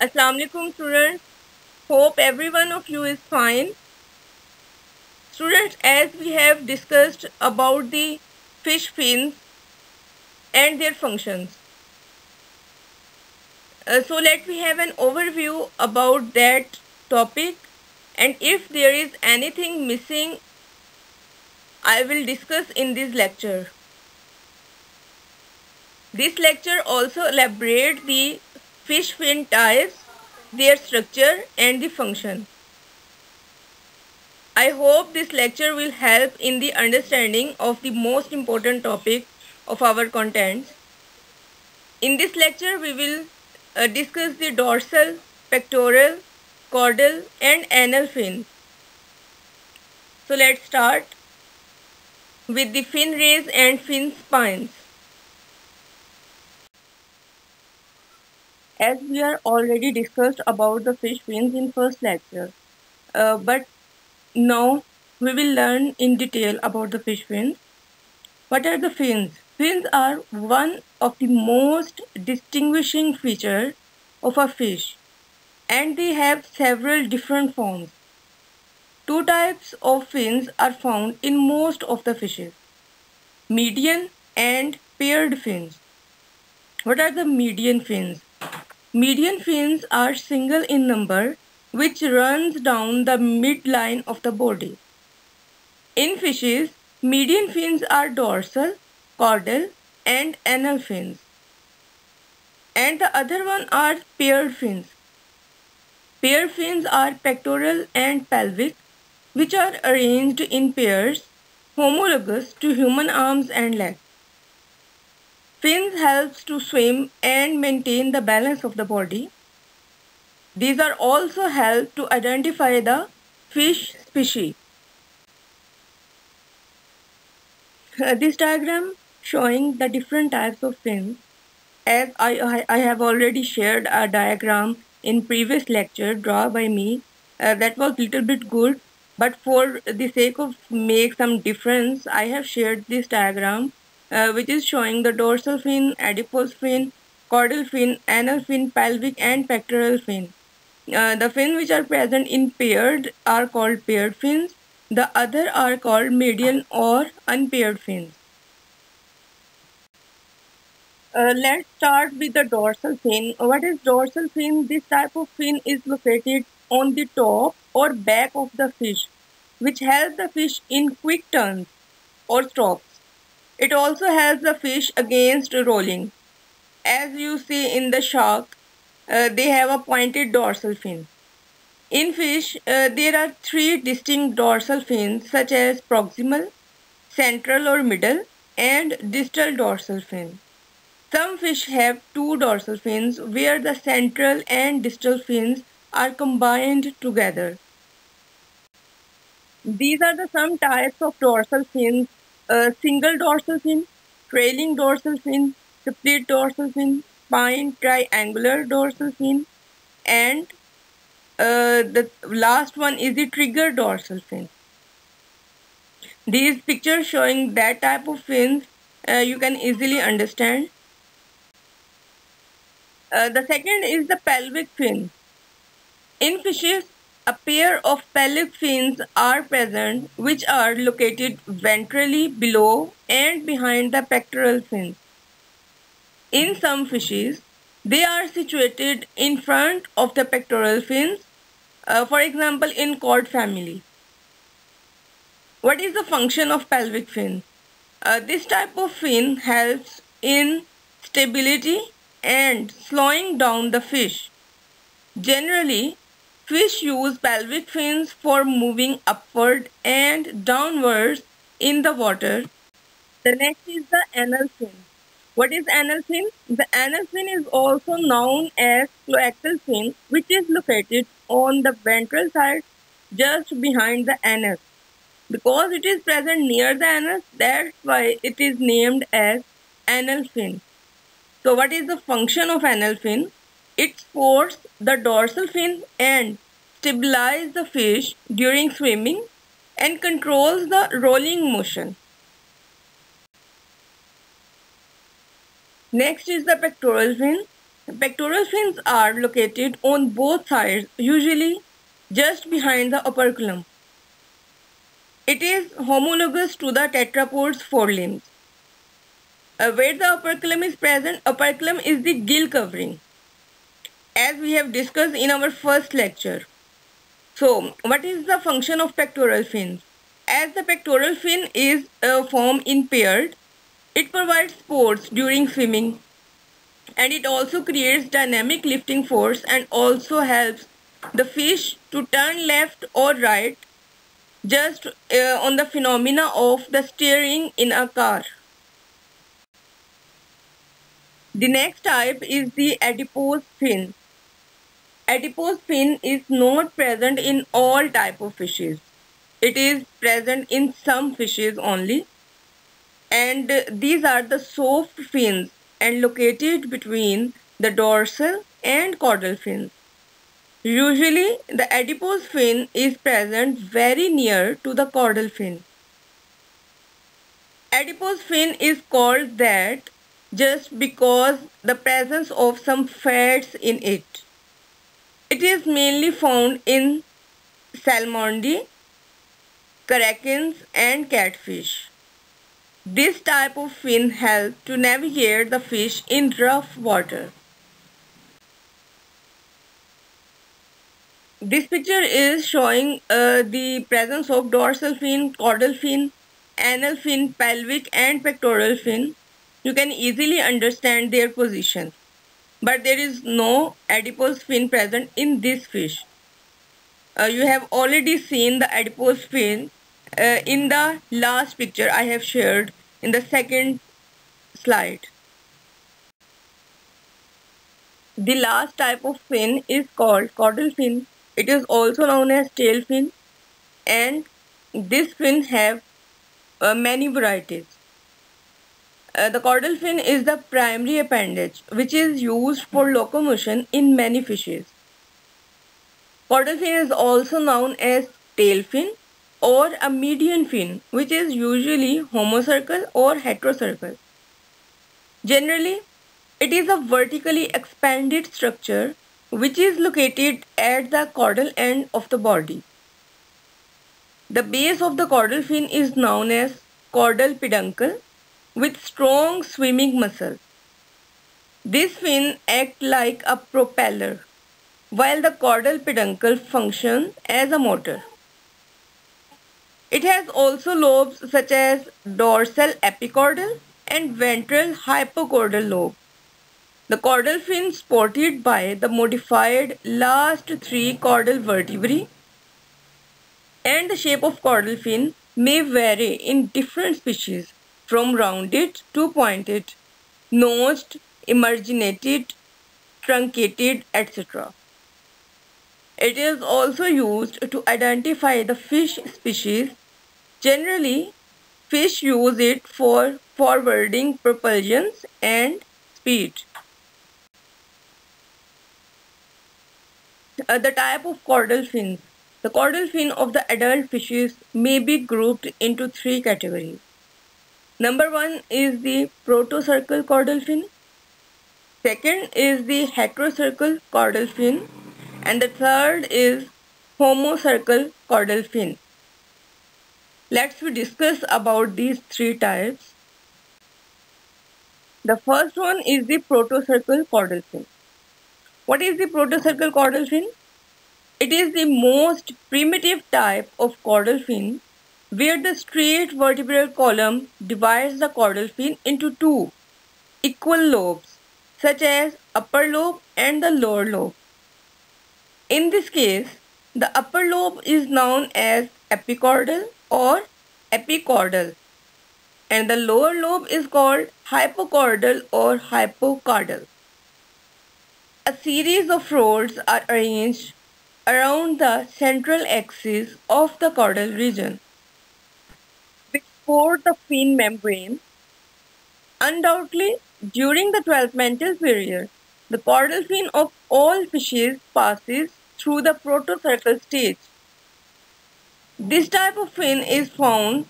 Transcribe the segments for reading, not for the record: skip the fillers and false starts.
Assalamu alaikum students. Hope every one of you is fine. Students, as we have discussed about the fish fins and their functions. So let me have an overview about that topic, and if there is anything missing, I will discuss in this lecture. This lecture also elaborates the fish fin types, their structure and the function. I hope this lecture will help in the understanding of the most important topic of our contents. In this lecture, we will discuss the dorsal, pectoral, caudal and anal fin. So let's start with the fin rays and fin spines. As we are already discussed about the fish fins in first lecture, but now we will learn in detail about the fish fins. What are the fins? Fins are one of the most distinguishing features of a fish, and they have several different forms. Two types of fins are found in most of the fishes: median and paired fins. What are the median fins? Median fins are single in number, which runs down the midline of the body. In fishes, median fins are dorsal, caudal, and anal fins. And the other one are paired fins. Paired fins are pectoral and pelvic, which are arranged in pairs, homologous to human arms and legs. Fins helps to swim and maintain the balance of the body. These are also help to identify the fish species. This diagram showing the different types of fins. As I have already shared a diagram in previous lecture drawn by me, that was little bit good, but for the sake of make some difference, I have shared this diagram, which is showing the dorsal fin, adipose fin, caudal fin, anal fin, pelvic and pectoral fin. The fins which are present in paired are called paired fins. The other are called median or unpaired fins. Let's start with the dorsal fin. What is dorsal fin? This type of fin is located on the top or back of the fish, which helps the fish in quick turns or stops. It also helps the fish against rolling. As you see in the shark, they have a pointed dorsal fin. In fish, there are three distinct dorsal fins such as proximal, central or middle, and distal dorsal fin. Some fish have two dorsal fins where the central and distal fins are combined together. These are the some types of dorsal fins: single dorsal fin, trailing dorsal fin, split dorsal fin, spine triangular dorsal fin, and the last one is the trigger dorsal fin. These pictures showing that type of fins you can easily understand. The second is the pelvic fin. In fishes, a pair of pelvic fins are present which are located ventrally below and behind the pectoral fins. In some fishes, they are situated in front of the pectoral fins, for example in cod family. What is the function of pelvic fin? This type of fin helps in stability and slowing down the fish. Generally, fish use pelvic fins for moving upward and downwards in the water. The next is the anal fin. What is anal fin? The anal fin is also known as cloacal fin, which is located on the ventral side just behind the anus. Because it is present near the anus, that's why it is named as anal fin. So what is the function of anal fin? It supports the dorsal fin and stabilizes the fish during swimming and controls the rolling motion. Next is the pectoral fin. Pectoral fins are located on both sides, usually just behind the operculum. It is homologous to the tetrapod's forelimbs. Where the operculum is present, operculum is the gill covering, as we have discussed in our first lecture. So, what is the function of pectoral fins? As the pectoral fin is formed in pairs, it provides supports during swimming, and it also creates dynamic lifting force and also helps the fish to turn left or right just on the phenomena of the steering in a car. The next type is the adipose fin. Adipose fin is not present in all type of fishes. It is present in some fishes only, and these are the soft fins and located between the dorsal and caudal fins. Usually, the adipose fin is present very near to the caudal fin. Adipose fin is called that just because the presence of some fats in it. It is mainly found in salmon, krakens and catfish. This type of fin helps to navigate the fish in rough water. This picture is showing the presence of dorsal fin, caudal fin, anal fin, pelvic and pectoral fin. You can easily understand their position. But there is no adipose fin present in this fish. You have already seen the adipose fin in the last picture I have shared in the second slide. The last type of fin is called caudal fin. It is also known as tail fin, and this fin have many varieties. The caudal fin is the primary appendage which is used for locomotion in many fishes. Caudal fin is also known as tail fin or a median fin, which is usually homocercal or heterocercal. Generally, it is a vertically expanded structure which is located at the caudal end of the body. The base of the caudal fin is known as caudal peduncle with strong swimming muscle. This fin acts like a propeller, while the caudal peduncle functions as a motor. It has also lobes such as dorsal epicaudal and ventral hypocaudal lobe. The caudal fin is supported by the modified last three caudal vertebrae, and the shape of caudal fin may vary in different species from rounded to pointed, notched, emarginated, truncated, etc. It is also used to identify the fish species. Generally, fish use it for forwarding propulsion and speed. The type of caudal fins. The caudal fin of the adult fishes may be grouped into three categories. Number one is the protocercal caudal fin. Second is the heterocercal caudal fin. And the third is homocercal caudal fin. Let's discuss about these three types. The first one is the protocercal caudal fin. What is the protocercal caudal fin? It is the most primitive type of caudal fin where the straight vertebral column divides the caudal fin into two equal lobes, such as upper lobe and the lower lobe. In this case, the upper lobe is known as epicaudal or epicaudal, and the lower lobe is called hypocaudal or hypocaudal. A series of rods are arranged around the central axis of the caudal region, which support the fin membrane. Undoubtedly, during the developmental period, the caudal fin of all fishes passes through the protocercal stage. This type of fin is found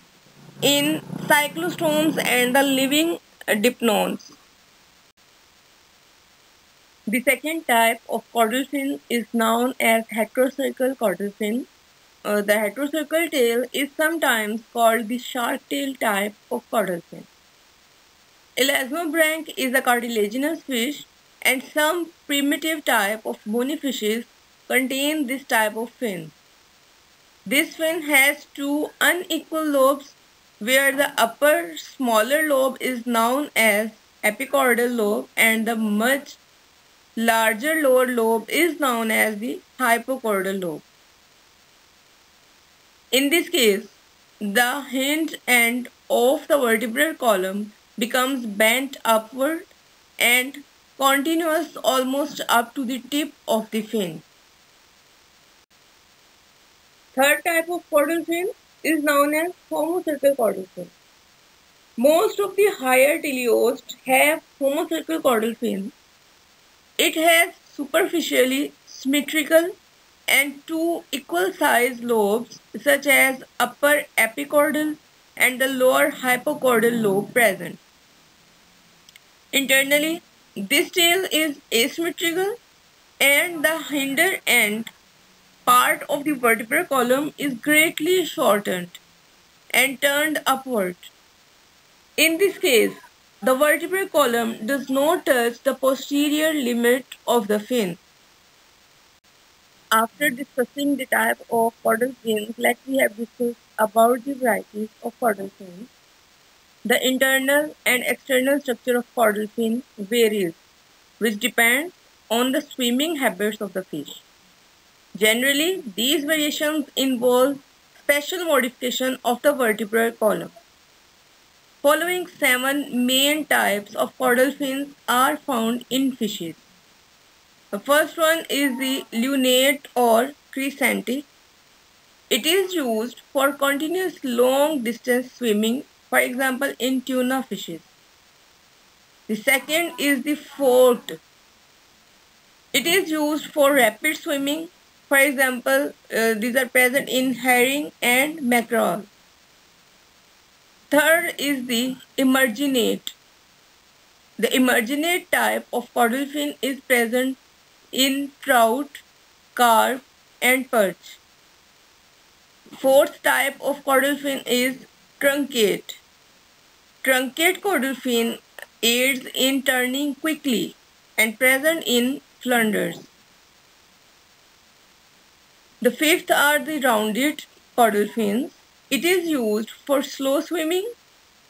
in cyclostomes and the living dipnones. The second type of caudal fin is known as heterocercal caudal fin. The heterocercal tail is sometimes called the shark tail type of caudal fin. Elasmobranch is a cartilaginous fish, and some primitive type of bony fishes contain this type of fin. This fin has two unequal lobes, where the upper smaller lobe is known as epicaudal lobe and the much larger lower lobe is known as the hypocaudal lobe. In this case, the hinge end of the vertebral column becomes bent upward and continuous almost up to the tip of the fin. Third type of caudal fin is known as homocercal caudal fin. Most of the higher teleosts have homocercal caudal fin. It has superficially symmetrical and two equal sized lobes such as upper epicaudal and the lower hypocaudal lobe present. Internally, this tail is asymmetrical and the hinder end part of the vertebral column is greatly shortened and turned upward. In this case, the vertebral column does not touch the posterior limit of the fin. After discussing the type of caudal fins, we have discussed about the varieties of caudal fins. The internal and external structure of caudal fin varies, which depends on the swimming habits of the fish. Generally, these variations involve special modification of the vertebral column. Following 7 main types of caudal fins are found in fishes. The first one is the lunate or crescentic. It is used for continuous long distance swimming, for example in tuna fishes. The second is the forked. It is used for rapid swimming, for example these are present in herring and mackerel. Third is the emerginate. The emerginate type of caudal fin is present in trout, carp and perch. Fourth type of caudal fin is truncate. Truncate caudal fin aids in turning quickly and present in flounders. The fifth are the rounded caudal fins. It is used for slow swimming,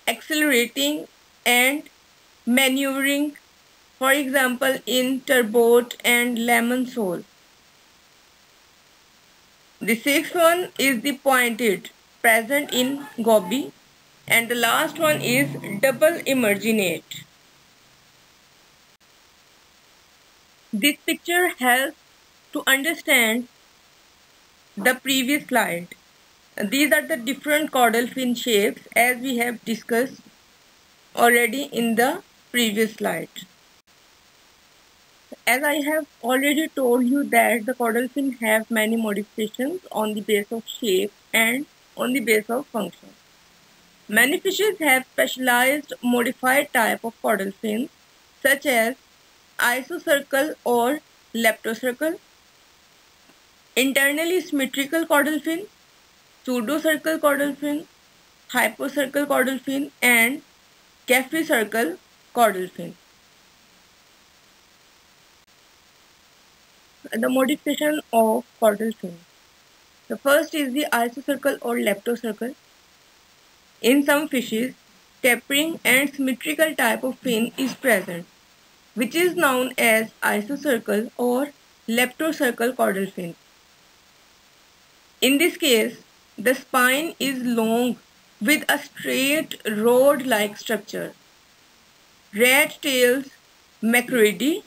accelerating and maneuvering, for example in turbot and lemon sole. The sixth one is the pointed, present in goby, and the last one is double emerginate. This picture helps to understand the previous slide. These are the different caudal fin shapes as we have discussed already in the previous slide. As I have already told you that the caudal fin have many modifications on the base of shape and on the base of function. Many fishes have specialized modified type of caudal fins such as isocercal or leptocercal, internally symmetrical caudal fin, pseudocercal caudal fin, hypocercal caudal fin and caphicercal caudal fin. The modification of caudal fin. The first is the isocercal or leptocercal. In some fishes, tapering and symmetrical type of fin is present, which is known as isocercal or leptocercal caudal fin. In this case, the spine is long with a straight rod-like structure. Rat tails, macroidae,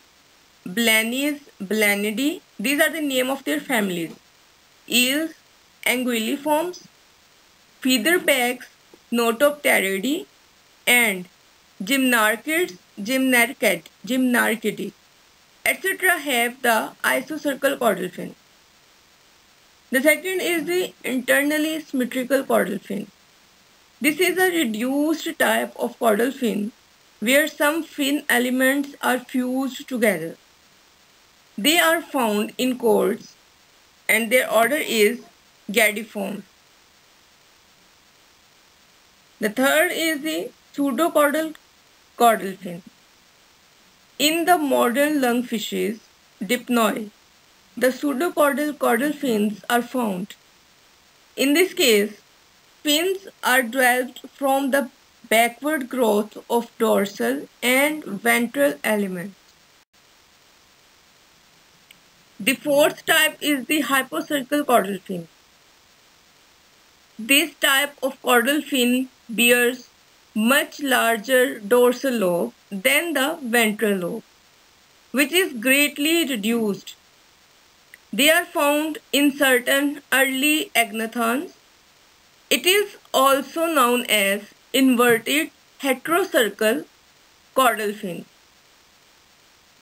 Blennies, Blenidae, these are the name of their families. Eels, Anguilliformes, featherbacks, Notopteridae, and Gymnarchids, Gymnarchidae, etc. have the isocercal caudal fin. The second is the internally symmetrical caudal fin. This is a reduced type of caudal fin where some fin elements are fused together. They are found in courts and their order is Gadiformes. The third is the pseudocaudal caudal fin. In the modern lungfishes, Dipnoi, the pseudocaudal caudal fins are found. In this case, fins are developed from the backward growth of dorsal and ventral elements. The fourth type is the hypocercal caudal fin. This type of caudal fin bears much larger dorsal lobe than the ventral lobe, which is greatly reduced. They are found in certain early agnathons. It is also known as inverted heterocercal caudal fin.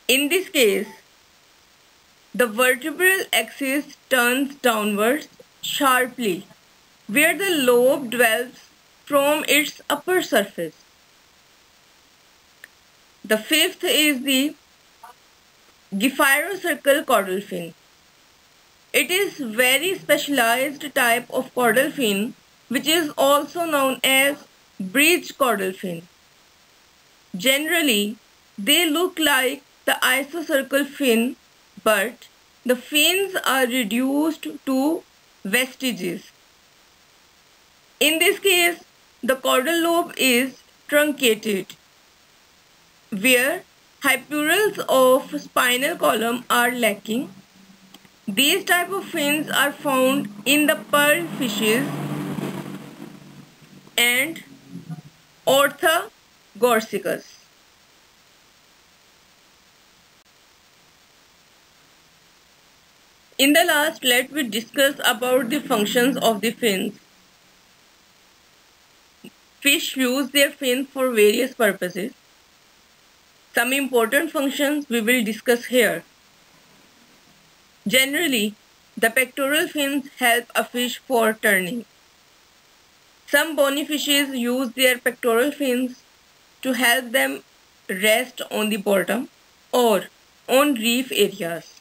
In this case, the vertebral axis turns downwards sharply, where the lobe develops from its upper surface. The fifth is the gyphyrocercal caudal fin. It is very specialized type of caudal fin which is also known as bridge caudal fin. Generally, they look like the isocercal fin, but the fins are reduced to vestiges. In this case, the caudal lobe is truncated, where hypurals of spinal column are lacking. These type of fins are found in the pearl fishes and Orthogorsicus. In the last, let me discuss about the functions of the fins. Fish use their fins for various purposes. Some important functions we will discuss here. Generally, the pectoral fins help a fish for turning. Some bony fishes use their pectoral fins to help them rest on the bottom or on reef areas.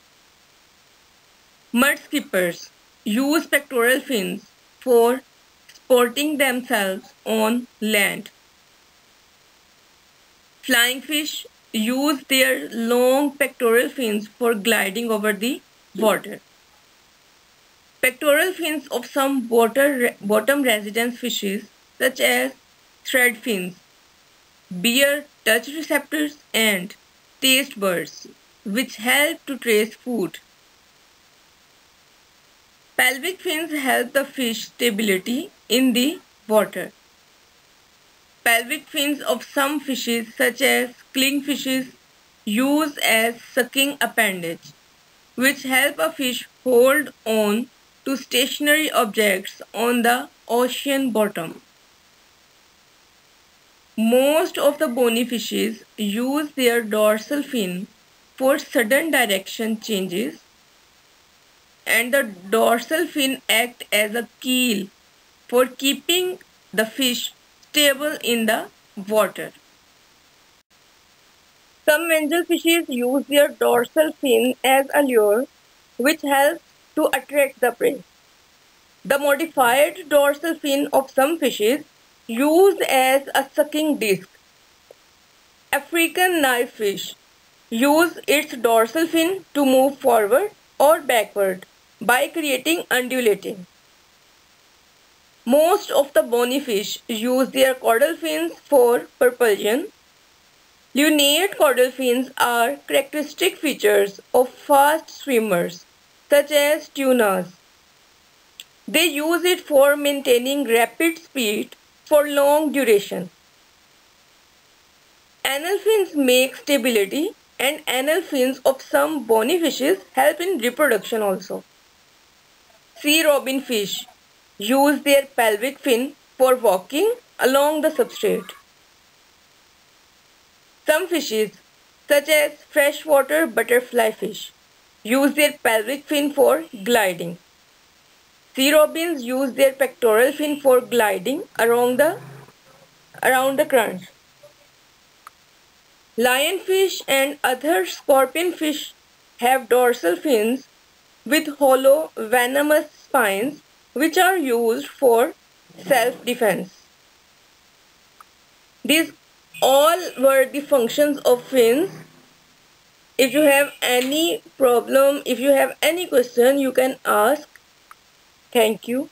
Mud skippers use pectoral fins for supporting themselves on land. Flying fish use their long pectoral fins for gliding over the water. Pectoral fins of some bottom residence fishes such as thread fins bear touch receptors and taste buds which help to trace food. Pelvic fins help the fish stability in the water. Pelvic fins of some fishes such as clingfishes use as sucking appendage which help a fish hold on to stationary objects on the ocean bottom. Most of the bony fishes use their dorsal fin for sudden direction changes, and the dorsal fin acts as a keel for keeping the fish stable in the water. Some angelfishes use their dorsal fin as a lure which helps to attract the prey. The modified dorsal fin of some fishes used as a sucking disc. African knifefish use its dorsal fin to move forward or backward by creating undulating. Most of the bony fish use their caudal fins for propulsion. Lunate caudal fins are characteristic features of fast swimmers such as tunas. They use it for maintaining rapid speed for long duration. Anal fins make stability, and anal fins of some bony fishes help in reproduction also. Sea robin fish use their pelvic fin for walking along the substrate. Some fishes, such as freshwater butterfly fish, use their pelvic fin for gliding. Sea robins use their pectoral fin for gliding around the currents. Lionfish and other scorpion fish have dorsal fins with hollow venomous spines which are used for self-defense. These all were the functions of fins. If you have any problem, if you have any question, you can ask. Thank you.